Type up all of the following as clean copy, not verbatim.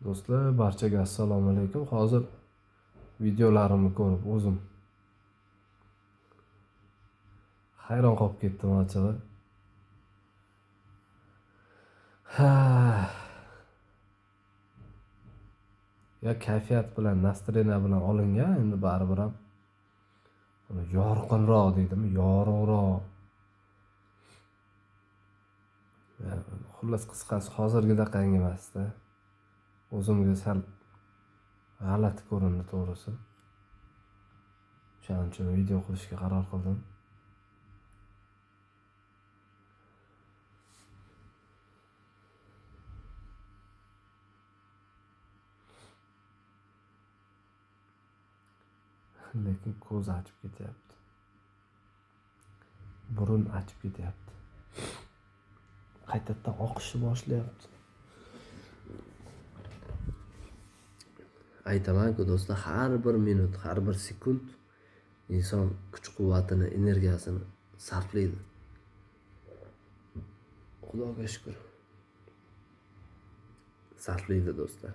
Do'stlar, barchaga assalomu alaykum. Hozir videolarimni ko'rib o'zim hayron qolib ketdim ochig'i. Ya kayfiyat bilan, nastreniya bilan olingan, endi baribir ham yorqinroq deydimi, yorug'roq. Xullas qisqasi hozirgidek emasda. O'zimga sal g'alati ko'rindi to'g'risi. Shuning uchun video qilishga qaror qildim. Lekin ko'z achib ketyapti. Burun achib ketyapti. Qaytadan oqishni boshlayapti. Aytaman-ku do'stlar, har bir minut, har bir sekund inson kuch-quvvatini, energiyasini sarflaydi. Xudoga shukr. Sarflaydi do'stlar.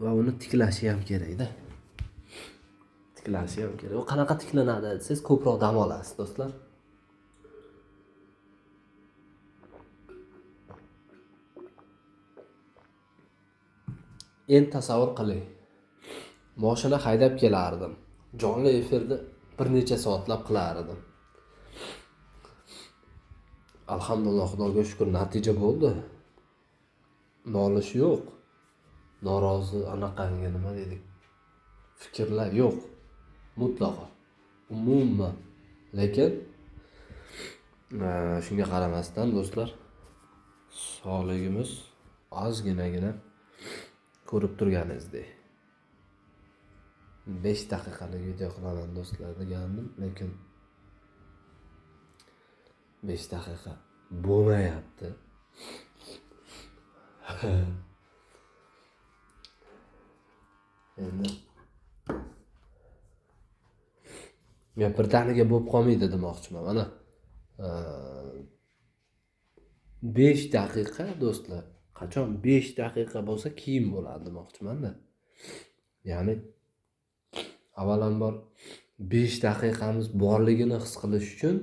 Va uni tiklashi ham kerak-da. Tiklashi ham kerak. U qanaqa tiklanadi desangiz, ko'proq dam olasiz, do'stlar. Endi tasavvur qiling. Mashina haydab kelardim. Jonli efirda bir necha soatlab qilardim. Alhamdulillah, Xudoga shukr, natija bo'ldi. Nolish yo'q. Norozi anaqangi nima dedik? Fikrlar yo'q. Mutlaqo. Umuman. Lekin shunga qaramasdan do'stlar, sog'ligimiz ozginagina ko'rib turganingizdek. 5 daqiqalik video qilaman do'stlar degandim, lekin 5 daqiqa bo'lmayapti. Endi men birdaniga bo'lib qolmaydi demoqchiman. Mana 5 daqiqa do'stlar, qachon 5 daqiqa bo'lsa keyin bo'ladi demoqchiman-da. Ya'ni avvalambor 5 daqiqamiz borligini his qilish uchun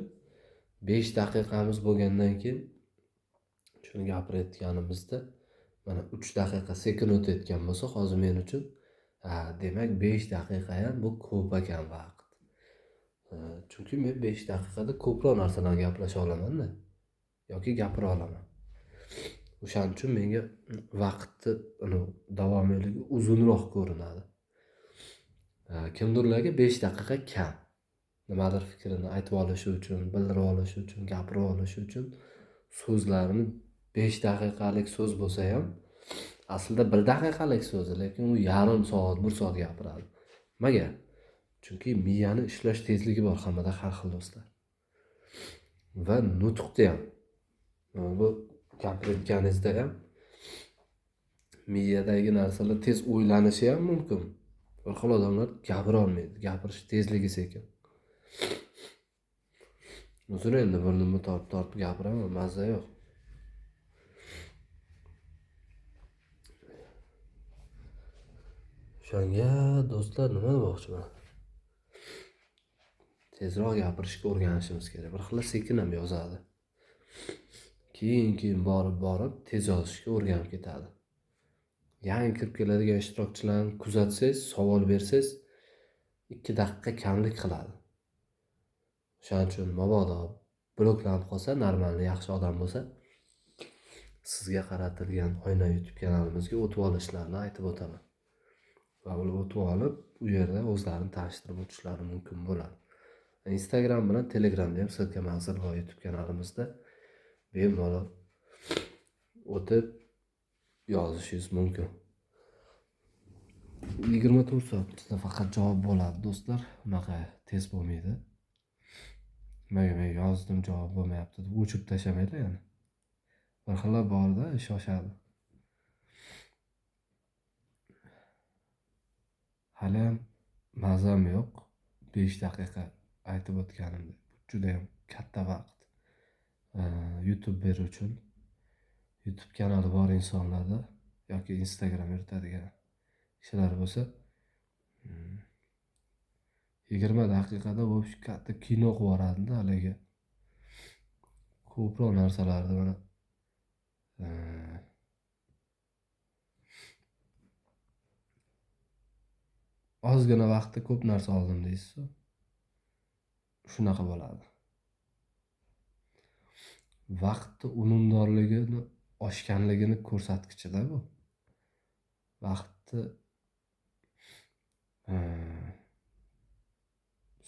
5 daqiqamiz bo'lgandan keyin shuni gapirayotganimizda mana 3 daqiqa sekin o'tayotgan bo'lsa, hozir men uchun demak 5 daqiqa ham bu ko'p ekan vaqt. Chunki men 5 daqiqada ko'proq narsalarni gaplasha olaman-da yoki gapira olaman. O'shaning uchun menga vaqtni davomiyligi uzunroq ko'rinadi. Kimdirlarga 5 daqiqa kam. Nimadir fikrini aytib olishi uchun, bildirib olishi uchun, gapirib olishi uchun so'zlarini 5 daqiqalik so'z bo'lsa ham aslida 1 daqiqalik so'z, lekin u yarim soat, 1 soat gapiradi. Nimaga? Chunki miyani ishlash tezligi bor hammada har xil do'stlar. Va nutqda ham. Bu gapirayotganingizda ham miyadagi narsalar tez o'ylanishi ham mumkin. Bir xil odamlar gapira olmaydi, gapirish tezligi sekin. O'zim endi burnimni tortib gapiraman, mazza yo'q. Shunga do'stlar nima demoqchiman? Tezroq gapirishga o'rganishimiz kerak. Bir xil sekin ham yozadi. Keyin borib tez yozishga o'rganib ketadi. Yangi kirib keladigan ishtirokchilarni kuzatsangiz, savol bersangiz 2 daqiqa kamlik qiladi. Shuning uchun mabodo bloklanib qolsa, normalni yaxshi odam bo'lsa, sizga qaratilgan Oyna YouTube kanalimizga o'tib olishlarini aytib o'taman. Va ular o'tib olib, u yerda o'zlarini tanishtirib o'tishlari mumkin bo'ladi. Instagram bilan Telegramda ham Silka Manzil va YouTube kanalimizda bemalol o'tib yozishingiz mumkin. 24 soat ichida faqat javob bo'ladi do'stlar. Unaqa tez bo'lmaydi. Men yozdim, javob bo'lmayapti deb o'chirib tashamanglar yana. Bir xillar borda shoshadi. haliyam mazam yo'q. 5 daqiqa aytib o'tganimda. Juda ham katta vaqt. YouTuber uchun, YouTube kanali bor insonlarda yoki Instagram yuritadigan kishilar bo'lsa, 20 daqiqada bo'sh katta kino qilib yuboradi-da haligi. Ko'proq narsalarni mana ozgina vaqtda ko'p narsa oldim deysiz. Shunaqa bo'ladi. Vaqtni unumdorligini oshganligini ko'rsatkichida bu. Vaqtni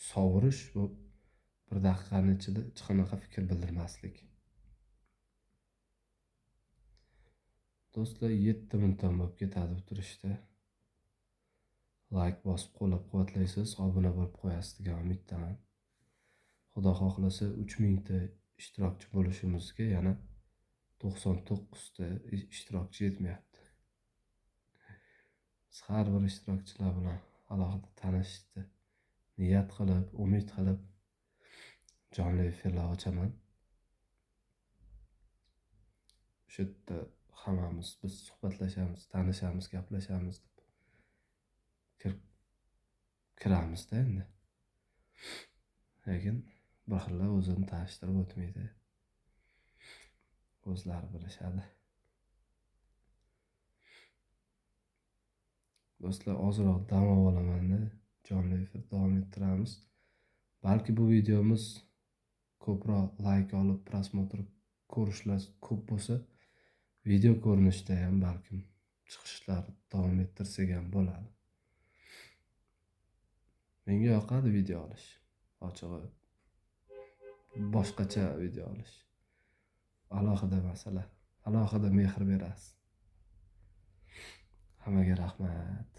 sovurish bu 1 daqiqaning ichida hech qanaqa fikr bildirmaslik. Do'stlar, 7 minutdan bo'lib ketadi bu turishda. Like bosib qo'llab-quvvatlaysiz, obuna bo'lib qo'yasiz degan umiddaman. Xudo xohlasa 3000 ta ishtirokchi bo'lishimizga yana 99 ta ishtirokchi yetmayapti. Biz har bir ishtirokchilar bilan alohida tanishishni niyat qilib, umid qilib jonli efirlar ochaman. Shu yerda hammamiz biz suhbatlashamiz, tanishamiz, gaplashamiz deb kiramizda endi. Lekin bir xilla o'zini tanishtirib o'tmaydi. O'zlari bilishadi. Do'stlar, ozroq dam olaman-da, jonli efir davom ettiramiz. Balki bu videomiz ko'proq like olib, prosmotr ko'rishlar ko'p bo'lsa, video ko'rinishda ham balkim chiqishlar davom ettirsak ham bo'ladi. Menga yoqadi video olish. Ochig'i boshqacha video olish. Alohida masala, alohida mehr berasiz. Hammaga rahmat.